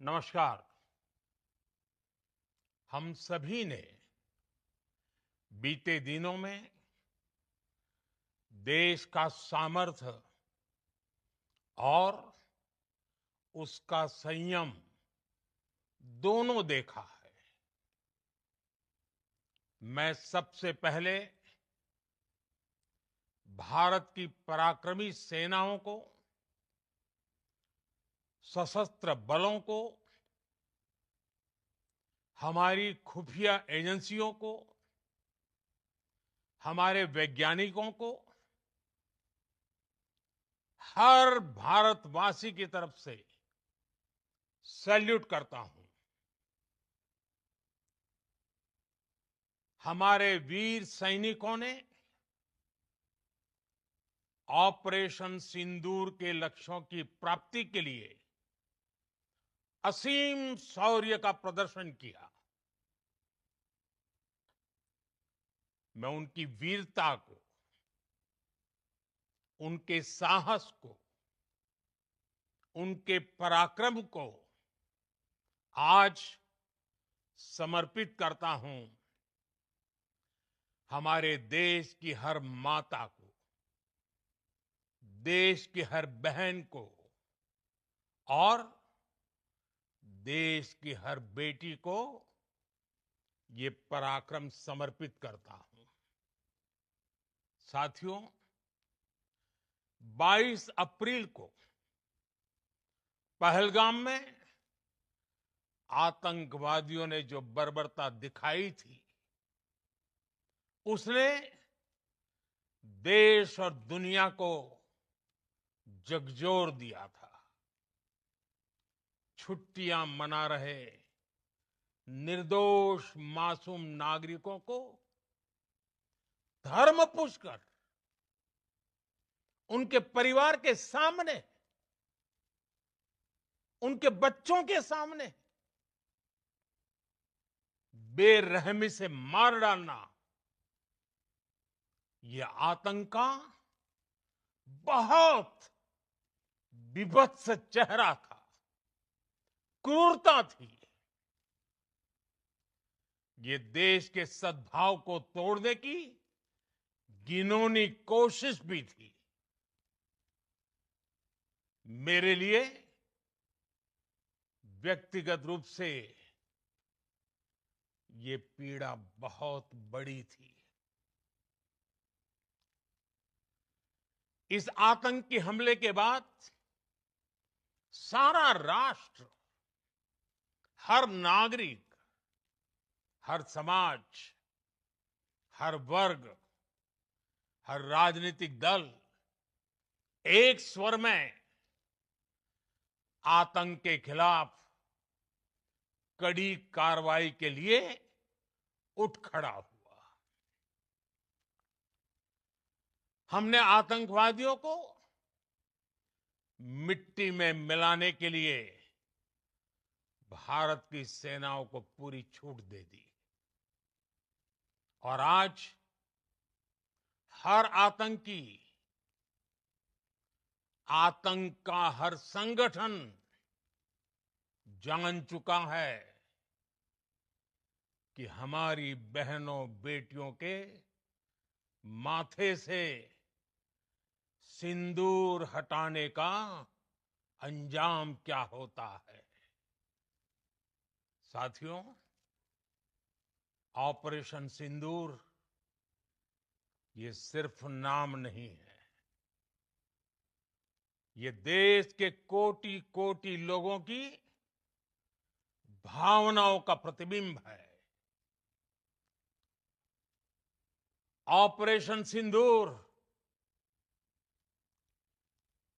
नमस्कार। हम सभी ने बीते दिनों में देश का सामर्थ्य और उसका संयम दोनों देखा है। मैं सबसे पहले भारत की पराक्रमी सेनाओं को, सशस्त्र बलों को, हमारी खुफिया एजेंसियों को, हमारे वैज्ञानिकों को, हर भारतवासी की तरफ से सैल्यूट करता हूं। हमारे वीर सैनिकों ने ऑपरेशन सिंदूर के लक्ष्यों की प्राप्ति के लिए असीम शौर्य का प्रदर्शन किया। मैं उनकी वीरता को, उनके साहस को, उनके पराक्रम को आज समर्पित करता हूं हमारे देश की हर माता को, देश की हर बहन को और देश की हर बेटी को ये पराक्रम समर्पित करता हूं। साथियों, 22 अप्रैल को पहलगाम में आतंकवादियों ने जो बर्बरता दिखाई थी, उसने देश और दुनिया को झकझोर दिया था। छुट्टियां मना रहे निर्दोष मासूम नागरिकों को धर्म पूछकर उनके परिवार के सामने, उनके बच्चों के सामने बेरहमी से मार डालना, यह आतंक का बहुत बीभत्स चेहरा था, क्रूरता थी। ये देश के सद्भाव को तोड़ने की घिनौनी कोशिश भी थी। मेरे लिए व्यक्तिगत रूप से ये पीड़ा बहुत बड़ी थी। इस आतंकी हमले के बाद सारा राष्ट्र, हर नागरिक, हर समाज, हर वर्ग, हर राजनीतिक दल एक स्वर में आतंक के खिलाफ कड़ी कार्रवाई के लिए उठ खड़ा हुआ। हमने आतंकवादियों को मिट्टी में मिलाने के लिए भारत की सेनाओं को पूरी छूट दे दी और आज हर आतंकी, आतंक का हर संगठन जान चुका है कि हमारी बहनों बेटियों के माथे से सिंदूर हटाने का अंजाम क्या होता है। साथियों, ऑपरेशन सिंदूर ये सिर्फ नाम नहीं है, ये देश के कोटि कोटि लोगों की भावनाओं का प्रतिबिंब है। ऑपरेशन सिंदूर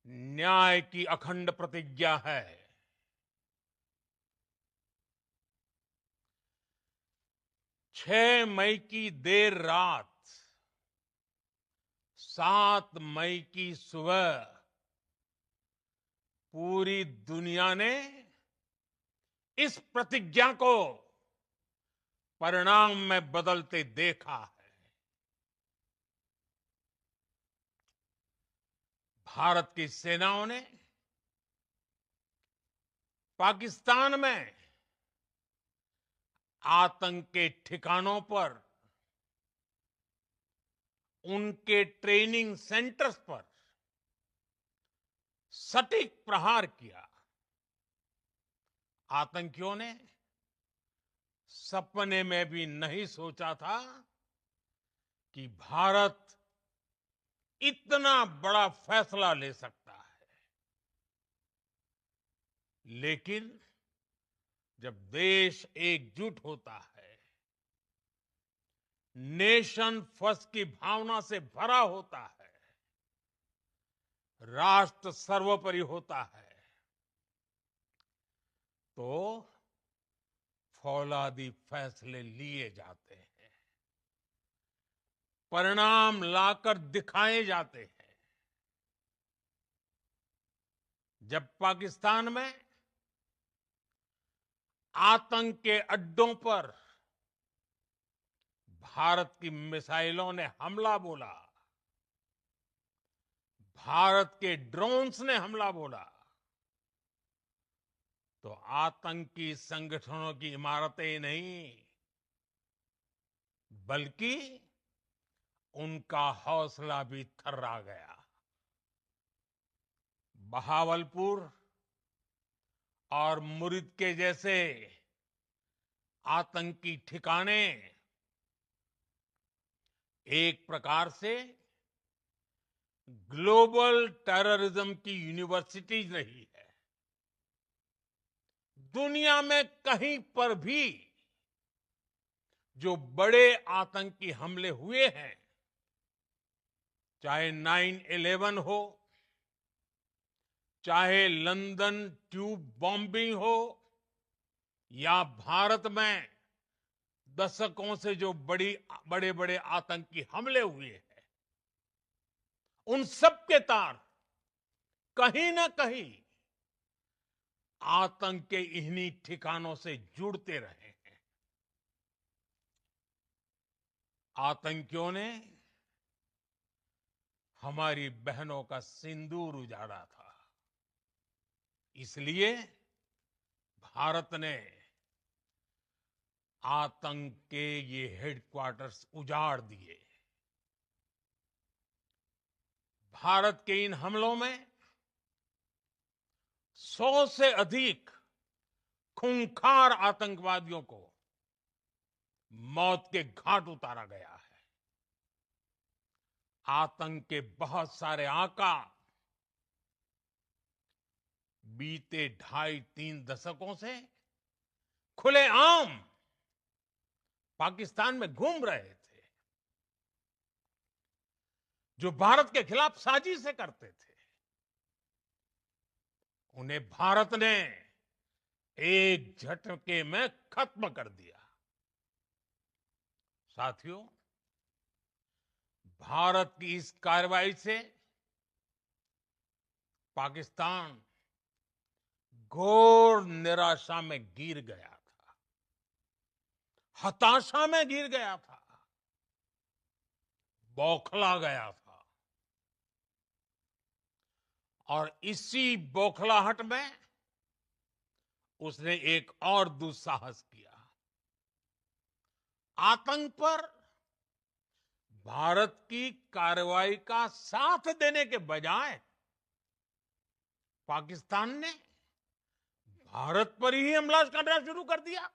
न्याय की अखंड प्रतिज्ञा है। 6 मई की देर रात, 7 मई की सुबह पूरी दुनिया ने इस प्रतिज्ञा को परिणाम में बदलते देखा है। भारत की सेनाओं ने पाकिस्तान में आतंक के ठिकानों पर, उनके ट्रेनिंग सेंटर्स पर सटीक प्रहार किया। आतंकियों ने सपने में भी नहीं सोचा था कि भारत इतना बड़ा फैसला ले सकता है। लेकिन जब देश एकजुट होता है, नेशन फर्स्ट की भावना से भरा होता है, राष्ट्र सर्वोपरि होता है, तो फौलादी फैसले लिए जाते हैं, परिणाम लाकर दिखाए जाते हैं। जब पाकिस्तान में आतंक के अड्डों पर भारत की मिसाइलों ने हमला बोला, भारत के ड्रोन्स ने हमला बोला, तो आतंकी संगठनों की इमारतें नहीं, बल्कि उनका हौसला भी थर्रा गया। बहावलपुर और मुरिद के जैसे आतंकी ठिकाने एक प्रकार से ग्लोबल टेररिज्म की यूनिवर्सिटीज रही है। दुनिया में कहीं पर भी जो बड़े आतंकी हमले हुए हैं, चाहे 9/11 हो, चाहे लंदन ट्यूब बॉम्बिंग हो, या भारत में दशकों से जो बड़े बड़े आतंकी हमले हुए हैं, उन सब के तार कहीं ना कहीं आतंक के इन्हीं ठिकानों से जुड़ते रहे हैं। आतंकियों ने हमारी बहनों का सिंदूर उजाड़ा था, इसलिए भारत ने आतंक के ये हेडक्वार्टर्स उजाड़ दिए। भारत के इन हमलों में 100 से अधिक खूंखार आतंकवादियों को मौत के घाट उतारा गया है। आतंक के बहुत सारे आका बीते 2.5-3 दशकों से खुलेआम पाकिस्तान में घूम रहे थे, जो भारत के खिलाफ साजिशें करते थे। उन्हें भारत ने एक झटके में खत्म कर दिया। साथियों, भारत की इस कार्रवाई से पाकिस्तान घोर निराशा में गिर गया था, हताशा में गिर गया था, बौखला गया था। और इसी बौखलाहट में उसने एक और दुस्साहस किया। आतंक पर भारत की कार्रवाई का साथ देने के बजाय पाकिस्तान ने भारत पर ही हमला करना शुरू कर दिया।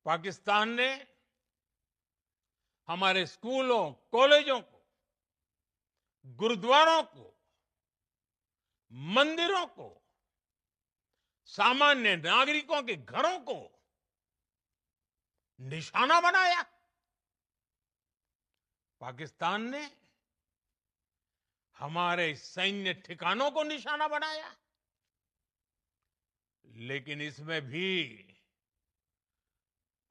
पाकिस्तान ने हमारे स्कूलों, कॉलेजों को, गुरुद्वारों को, मंदिरों को, सामान्य नागरिकों के घरों को निशाना बनाया। पाकिस्तान ने हमारे सैन्य ठिकानों को निशाना बनाया। लेकिन इसमें भी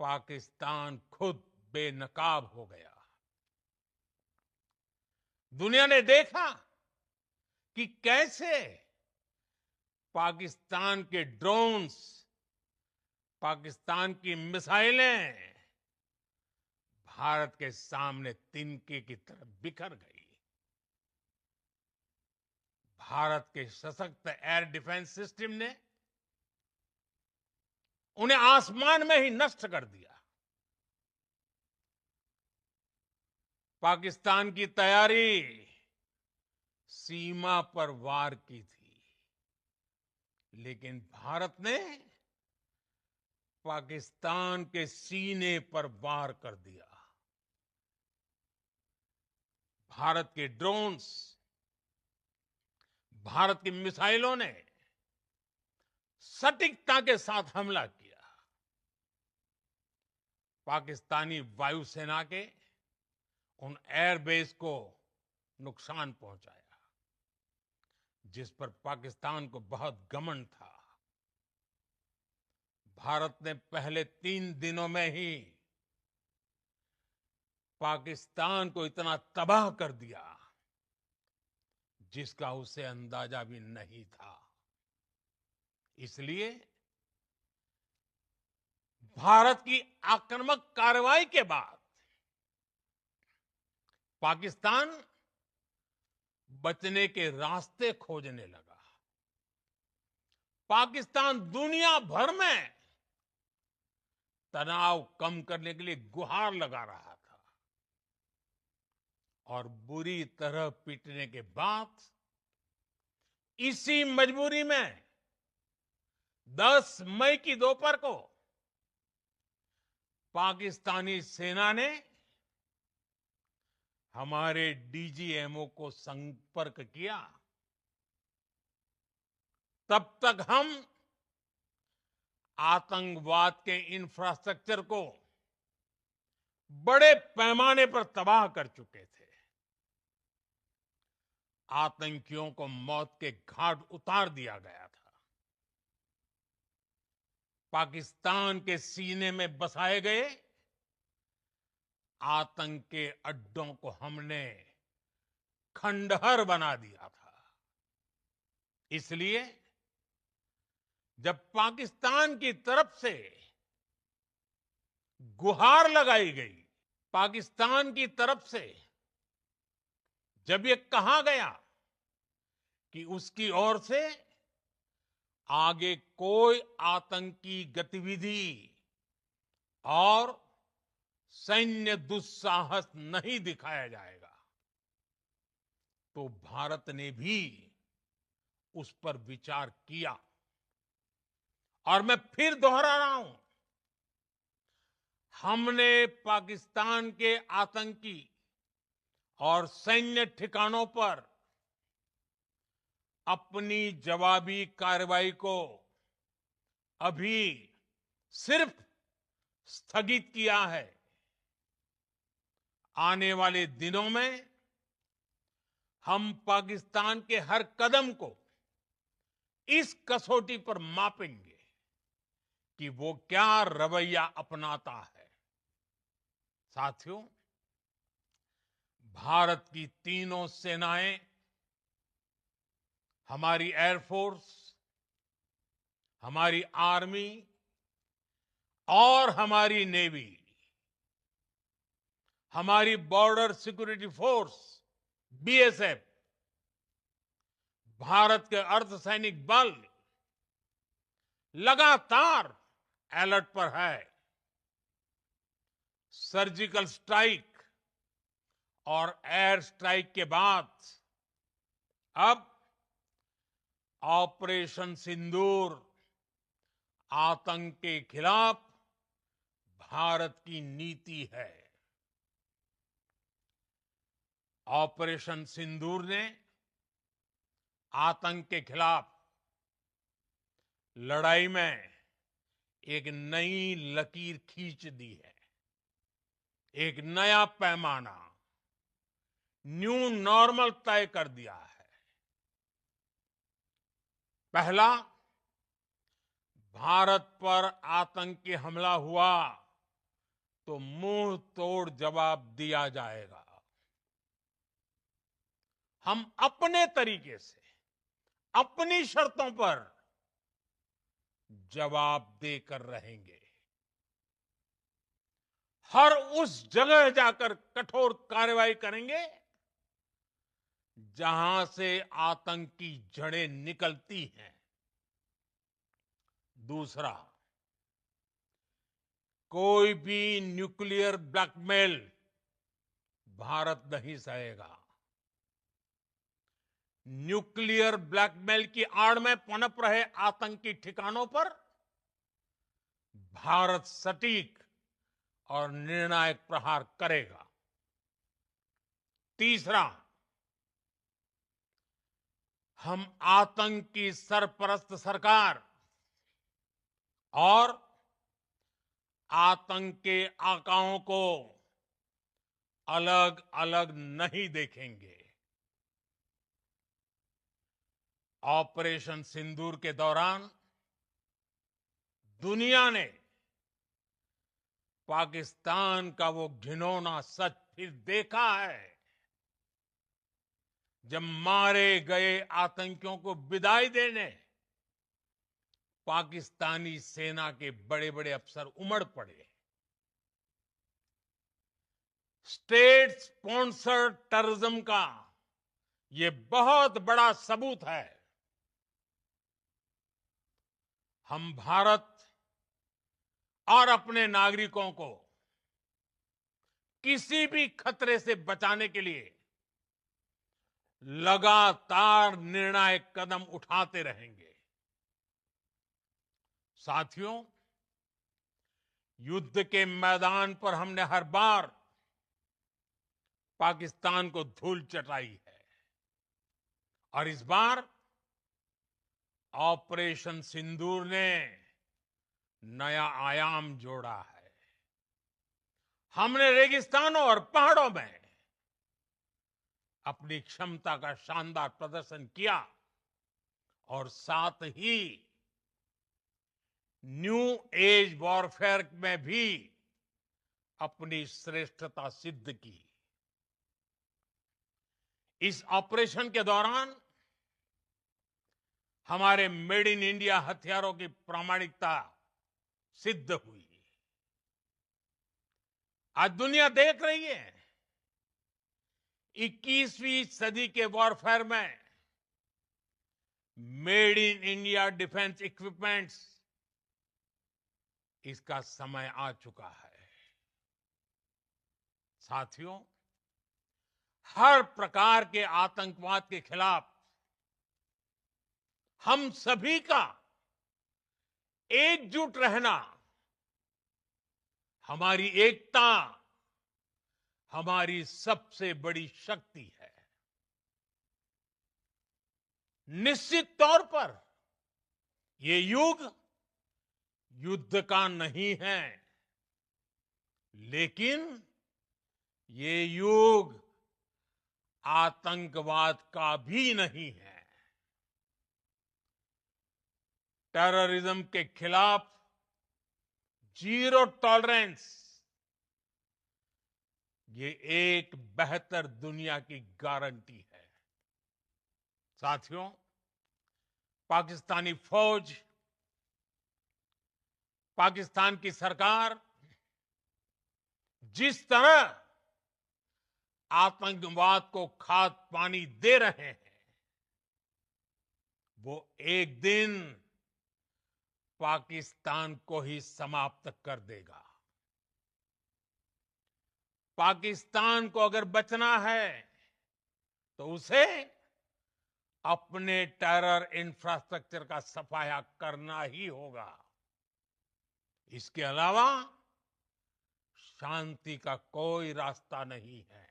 पाकिस्तान खुद बेनकाब हो गया। दुनिया ने देखा कि कैसे पाकिस्तान के ड्रोन्स, पाकिस्तान की मिसाइलें भारत के सामने तिनके की तरह बिखर गई। भारत के सशक्त एयर डिफेंस सिस्टम ने उन्हें आसमान में ही नष्ट कर दिया। पाकिस्तान की तैयारी सीमा पर वार की थी, लेकिन भारत ने पाकिस्तान के सीने पर वार कर दिया। भारत के ड्रोन्स, भारत की मिसाइलों ने सटीकता के साथ हमला किया। पाकिस्तानी वायुसेना के उन एयरबेस को नुकसान पहुंचाया, जिस पर पाकिस्तान को बहुत घमंड था। भारत ने पहले 3 दिनों में ही पाकिस्तान को इतना तबाह कर दिया जिसका उसे अंदाजा भी नहीं था। इसलिए भारत की आक्रामक कार्रवाई के बाद पाकिस्तान बचने के रास्ते खोजने लगा। पाकिस्तान दुनिया भर में तनाव कम करने के लिए गुहार लगा रहा था, और बुरी तरह पीटने के बाद इसी मजबूरी में 10 मई की दोपहर को पाकिस्तानी सेना ने हमारे डीजीएमओ को संपर्क किया। तब तक हम आतंकवाद के इंफ्रास्ट्रक्चर को बड़े पैमाने पर तबाह कर चुके थे। आतंकियों को मौत के घाट उतार दिया गया था। पाकिस्तान के सीने में बसाए गए आतंक के अड्डों को हमने खंडहर बना दिया था। इसलिए जब पाकिस्तान की तरफ से गुहार लगाई गई, पाकिस्तान की तरफ से जब ये कहा गया कि उसकी ओर से आगे कोई आतंकी गतिविधि और सैन्य दुस्साहस नहीं दिखाया जाएगा, तो भारत ने भी उस पर विचार किया। और मैं फिर दोहरा रहा हूं, हमने पाकिस्तान के आतंकी और सैन्य ठिकानों पर अपनी जवाबी कार्रवाई को अभी सिर्फ स्थगित किया है। आने वाले दिनों में हम पाकिस्तान के हर कदम को इस कसौटी पर मापेंगे कि वो क्या रवैया अपनाता है। साथियों, भारत की तीनों सेनाएं, हमारी एयरफोर्स, हमारी आर्मी और हमारी नेवी, हमारी border security force BSF, Bharat के अर्धसैनिक बल लगातार अलर्ट पर है। सर्जिकल स्ट्राइक और एयर स्ट्राइक के बाद अब ऑपरेशन सिंदूर आतंक के खिलाफ भारत की नीति है। ऑपरेशन सिंदूर ने आतंक के खिलाफ लड़ाई में एक नई लकीर खींच दी है, एक नया पैमाना, न्यू नॉर्मल तय कर दिया है। पहला, भारत पर आतंकी हमला हुआ तो मुंह तोड़ जवाब दिया जाएगा। हम अपने तरीके से, अपनी शर्तों पर जवाब देकर रहेंगे। हर उस जगह जाकर कठोर कार्रवाई करेंगे जहां से आतंक की जड़ें निकलती हैं। दूसरा, कोई भी न्यूक्लियर ब्लैकमेल भारत नहीं सहेगा। न्यूक्लियर ब्लैकमेल की आड़ में पनप रहे आतंकी ठिकानों पर भारत सटीक और निर्णायक प्रहार करेगा। तीसरा, हम आतंक की सरपरस्त सरकार और आतंक के आकाओं को अलग अलग नहीं देखेंगे। ऑपरेशन सिंदूर के दौरान दुनिया ने पाकिस्तान का वो घिनौना सच फिर देखा है, जब मारे गए आतंकियों को विदाई देने पाकिस्तानी सेना के बड़े बड़े अफसर उमड़ पड़े। स्टेट स्पॉन्सर्ड टेररिज्म का ये बहुत बड़ा सबूत है। हम भारत और अपने नागरिकों को किसी भी खतरे से बचाने के लिए लगातार निर्णायक कदम उठाते रहेंगे। साथियों, युद्ध के मैदान पर हमने हर बार पाकिस्तान को धूल चटाई है और इस बार ऑपरेशन सिंदूर ने नया आयाम जोड़ा है। हमने रेगिस्तानों और पहाड़ों में अपनी क्षमता का शानदार प्रदर्शन किया और साथ ही न्यू एज वॉरफेयर में भी अपनी श्रेष्ठता सिद्ध की। इस ऑपरेशन के दौरान हमारे मेड इन इंडिया हथियारों की प्रामाणिकता सिद्ध हुई। आज दुनिया देख रही है 21वीं सदी के वॉरफेयर में made in India defence equipments, इसका समय आ चुका है। साथियों, हर प्रकार के आतंकवाद के खिलाफ हम सभी का एकजुट रहना हमारी एकता, हमारी सबसे बड़ी शक्ति है। निश्चित तौर पर ये युग युद्ध का नहीं है, लेकिन ये युग आतंकवाद का भी नहीं है। टेररिज्म के खिलाफ जीरो टॉलरेंस, ये एक बेहतर दुनिया की गारंटी है। साथियों, पाकिस्तानी फौज, पाकिस्तान की सरकार जिस तरह आतंकवाद को खाद पानी दे रहे हैं, वो एक दिन पाकिस्तान को ही समाप्त कर देगा। पाकिस्तान को अगर बचना है तो उसे अपने टेरर इंफ्रास्ट्रक्चर का सफाया करना ही होगा। इसके अलावा शांति का कोई रास्ता नहीं है।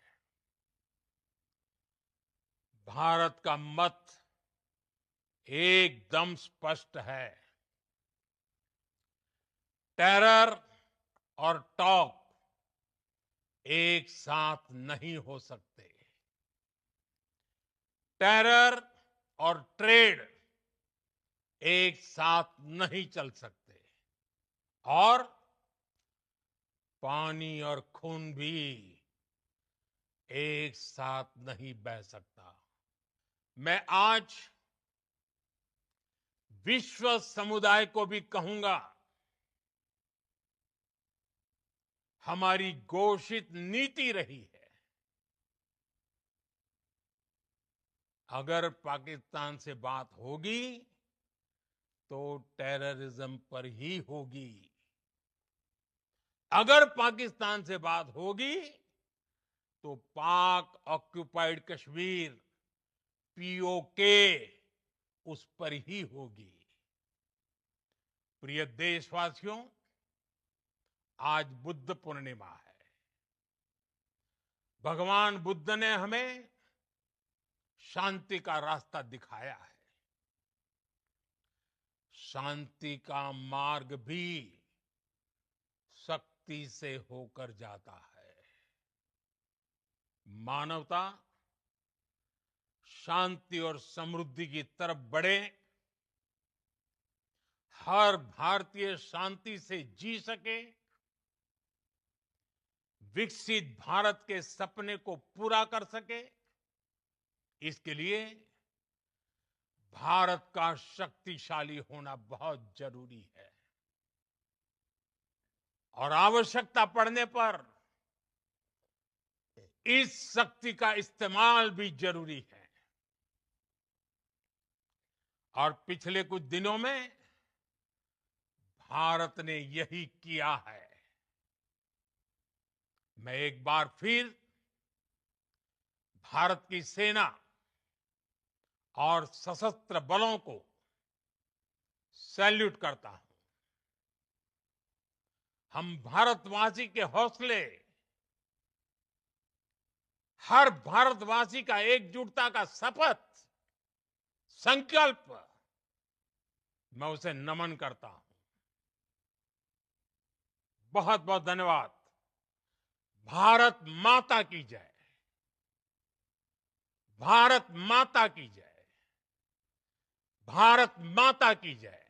भारत का मत एकदम स्पष्ट है। टेरर और टॉक एक साथ नहीं हो सकते। टेरर और ट्रेड एक साथ नहीं चल सकते और पानी और खून भी एक साथ नहीं बह सकता। मैं आज विश्व समुदाय को भी कहूंगा, हमारी घोषित नीति रही है अगर पाकिस्तान से बात होगी तो टेररिज्म पर ही होगी। अगर पाकिस्तान से बात होगी तो पाक ऑक्युपाइड कश्मीर पीओके उस पर ही होगी। प्रिय देशवासियों, आज बुद्ध पूर्णिमा है। भगवान बुद्ध ने हमें शांति का रास्ता दिखाया है। शांति का मार्ग भी शक्ति से होकर जाता है। मानवता शांति और समृद्धि की तरफ बढ़े, हर भारतीय शांति से जी सके, विकसित भारत के सपने को पूरा कर सके, इसके लिए भारत का शक्तिशाली होना बहुत जरूरी है। और आवश्यकता पड़ने पर इस शक्ति का इस्तेमाल भी जरूरी है। और पिछले कुछ दिनों में भारत ने यही किया है। मैं एक बार फिर भारत की सेना और सशस्त्र बलों को सैल्यूट करता हूं। हम भारतवासी के हौसले, हर भारतवासी का एकजुटता का शपथ, संकल्प, मैं उसे नमन करता हूं। बहुत बहुत धन्यवाद। भारत माता की जय। भारत माता की जय। भारत माता की जय।